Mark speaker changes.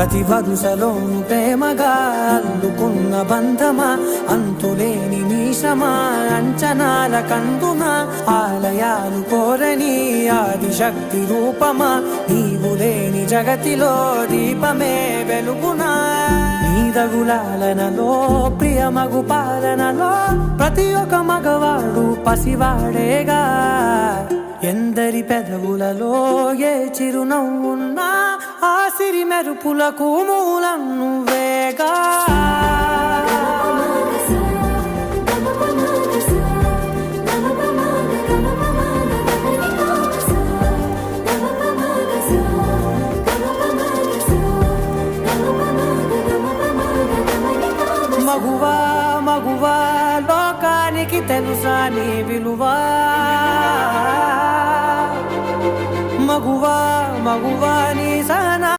Speaker 1: ప్రతి వరుసలోను ప్రేమగా అల్లుకున్న బంధమా, అంతులేని నీశమా అంచనాల కందున, ఆలయాలు కోరని ఆదిశక్తి రూపమా, నీవు లేని జగతిలో దీపమే వెలుగునా. నీదగులాలనలో ప్రియమగు పాలనలో ప్రతి ఒక్క మగవాడు పసివాడేగా. ఎందరి పెదవులలో ఏ చిరునవ్వున్నా ఆ సిరి మెరుపులకు మూలం నువ్వేగా. మగువా మగువా లోకానికి తెలుసా నీ విలువా, మగువా మగువా నీ సహనా